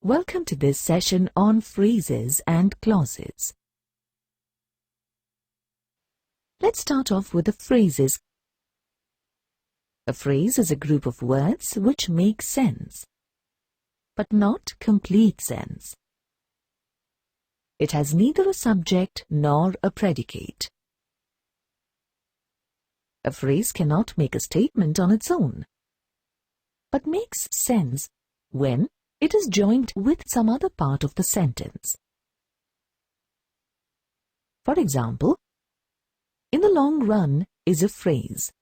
Welcome to this session on phrases and clauses. Let's start off with the phrases. A phrase is a group of words which make sense, but not complete sense. It has neither a subject nor a predicate. A phrase cannot make a statement on its own, but makes sense when it is joined with some other part of the sentence. For example, in the long run is a phrase.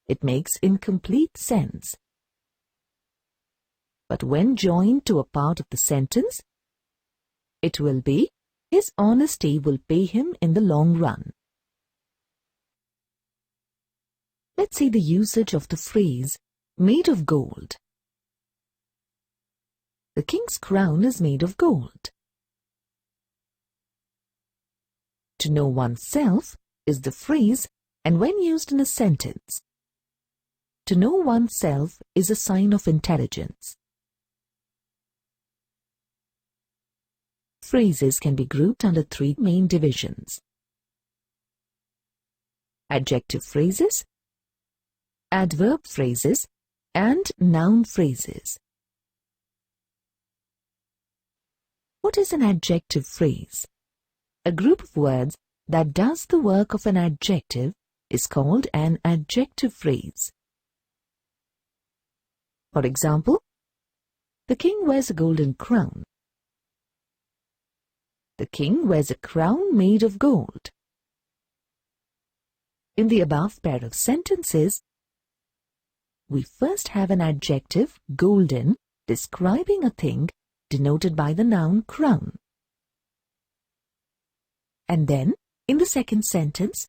It makes incomplete sense, but when joined to a part of the sentence, it will be, his honesty will pay him in the long run. Let's see the usage of the phrase, made of gold. The king's crown is made of gold. To know oneself is the phrase, and when used in a sentence, to know oneself is a sign of intelligence. Phrases can be grouped under three main divisions: adjective phrases, adverb phrases, and noun phrases. What is an adjective phrase? A group of words that does the work of an adjective is called an adjective phrase. For example, the king wears a golden crown. The king wears a crown made of gold. In the above pair of sentences, we first have an adjective, golden, describing a thing denoted by the noun crown. And then, in the second sentence,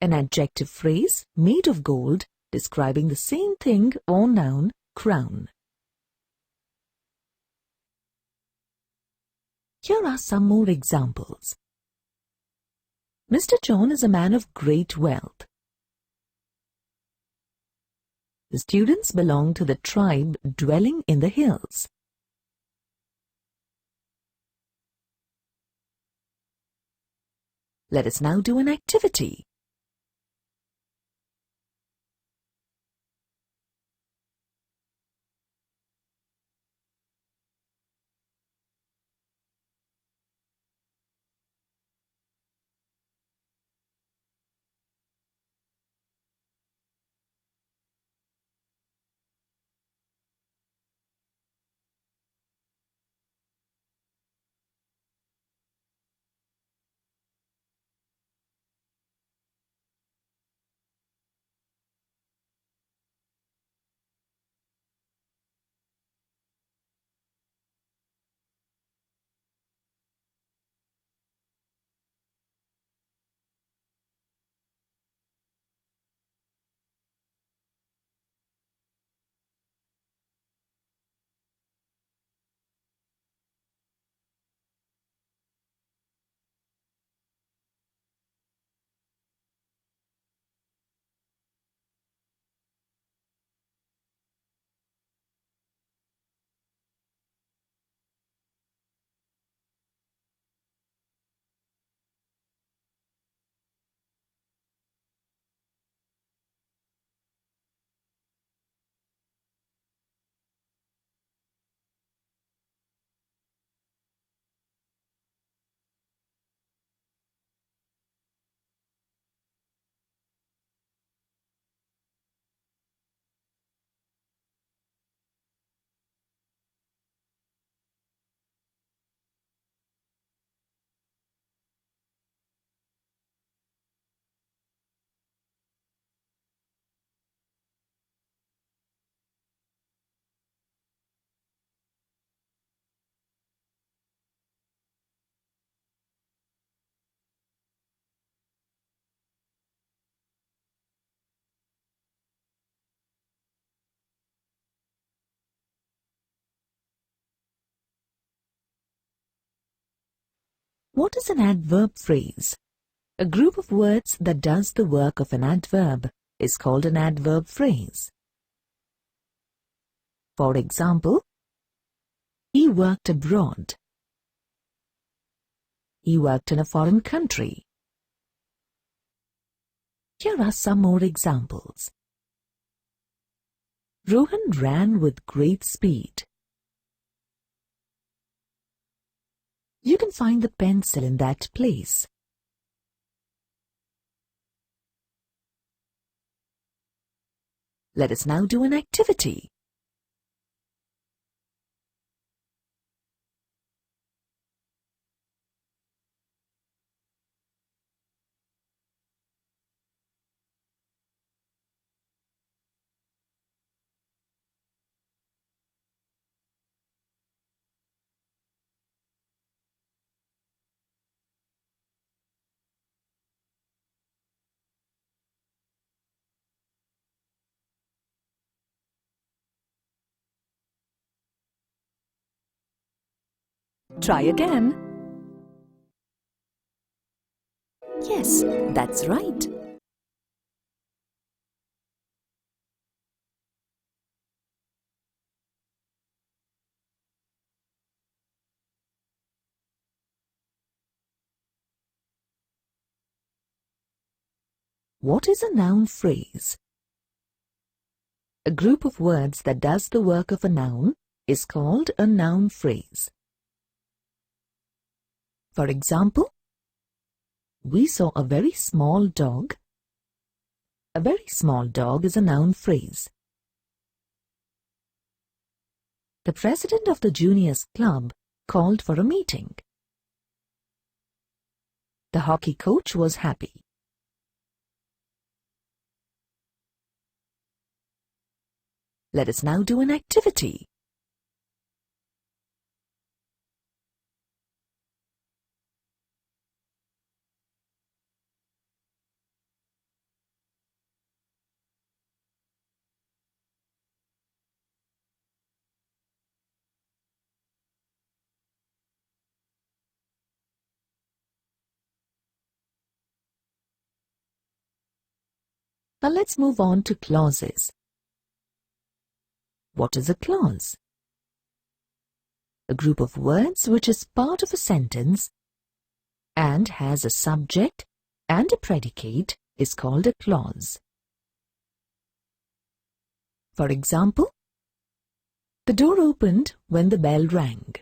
an adjective phrase made of gold describing the same thing or noun, crown. Here are some more examples. Mr. John is a man of great wealth. The students belong to the tribe dwelling in the hills. Let us now do an activity. What is an adverb phrase? A group of words that does the work of an adverb is called an adverb phrase. For example, He worked abroad. He worked in a foreign country. Here are some more examples. Rohan ran with great speed. You can find the pencil in that place. Let us now do an activity. Try again. Yes, that's right. What is a noun phrase? A group of words that does the work of a noun is called a noun phrase. For example, we saw a very small dog. A very small dog is a noun phrase. The president of the juniors club called for a meeting. The hockey coach was happy. Let us now do an activity. Now let's move on to clauses. What is a clause? A group of words which is part of a sentence and has a subject and a predicate is called a clause. For example, the door opened when the bell rang.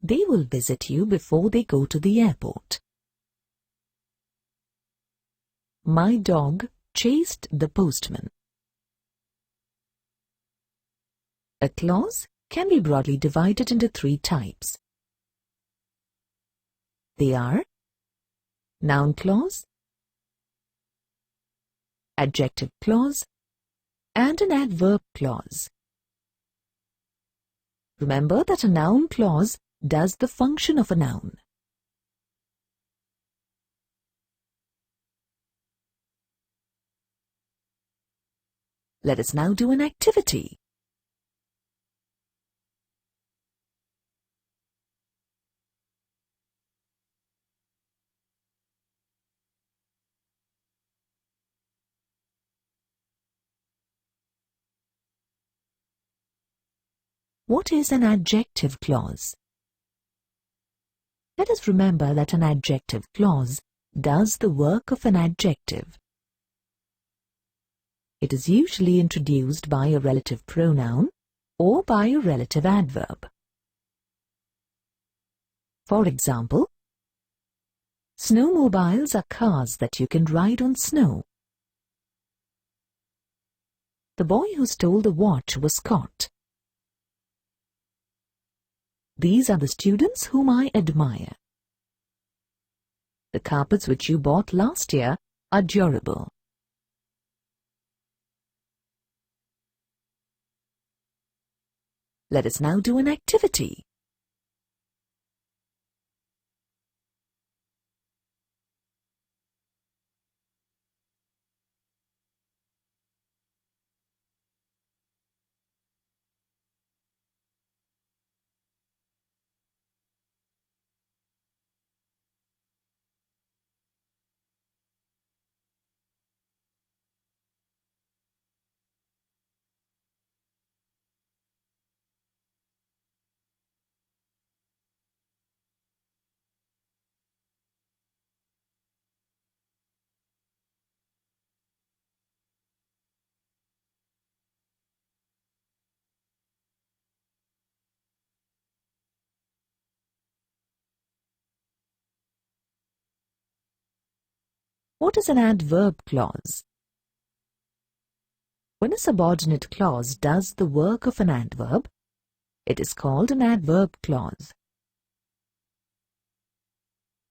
They will visit you before they go to the airport. My dog chased the postman. A clause can be broadly divided into three types. They are noun clause, adjective clause, and an adverb clause. Remember that a noun clause does the function of a noun. Let us now do an activity. What is an adjective clause? Let us remember that an adjective clause does the work of an adjective. It is usually introduced by a relative pronoun or by a relative adverb. For example, snowmobiles are cars that you can ride on snow. The boy who stole the watch was caught. These are the students whom I admire. The carpets which you bought last year are durable. Let us now do an activity. What is an adverb clause? When a subordinate clause does the work of an adverb, it is called an adverb clause.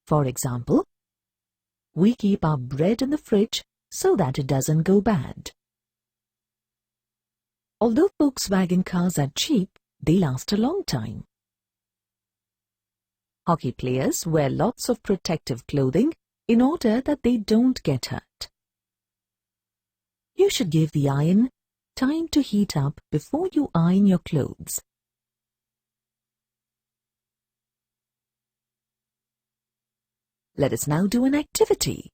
For example, we keep our bread in the fridge so that it doesn't go bad. Although Volkswagen cars are cheap, they last a long time. Hockey players wear lots of protective clothing in order that they don't get hurt. You should give the iron time to heat up before you iron your clothes. Let us now do an activity.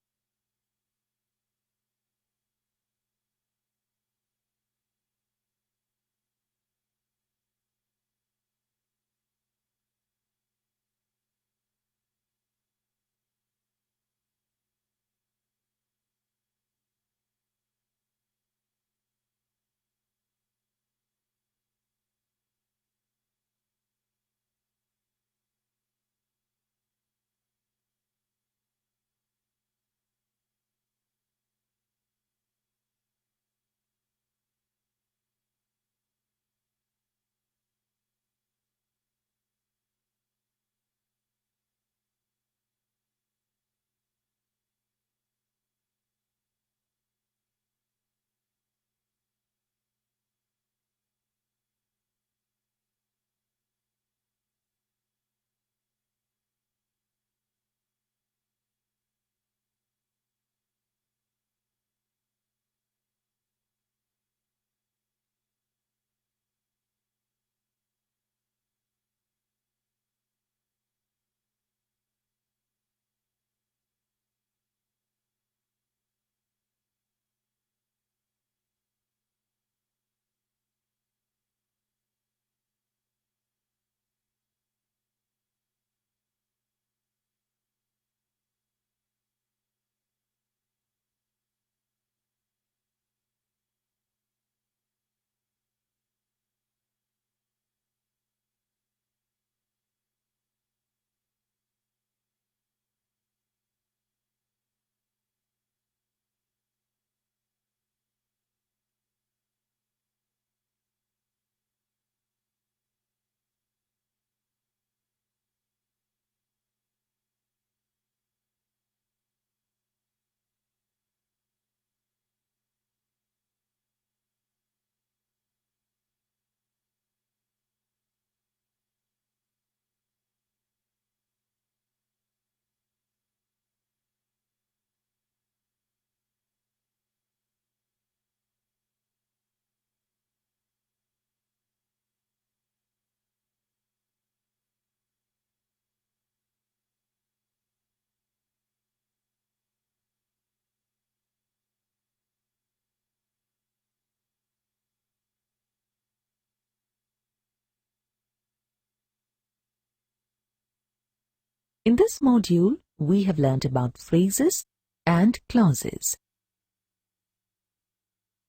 In this module, we have learnt about phrases and clauses.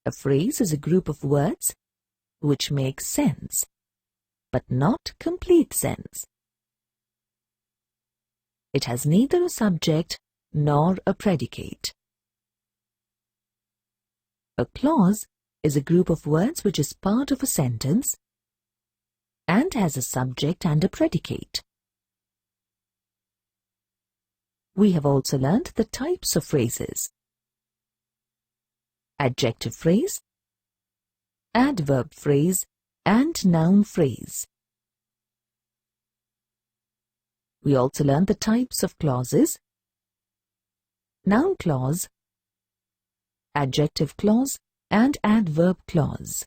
A phrase is a group of words which make sense, but not complete sense. It has neither a subject nor a predicate. A clause is a group of words which is part of a sentence and has a subject and a predicate. We have also learnt the types of phrases: adjective phrase, adverb phrase, and noun phrase. We also learned the types of clauses: noun clause, adjective clause, and adverb clause.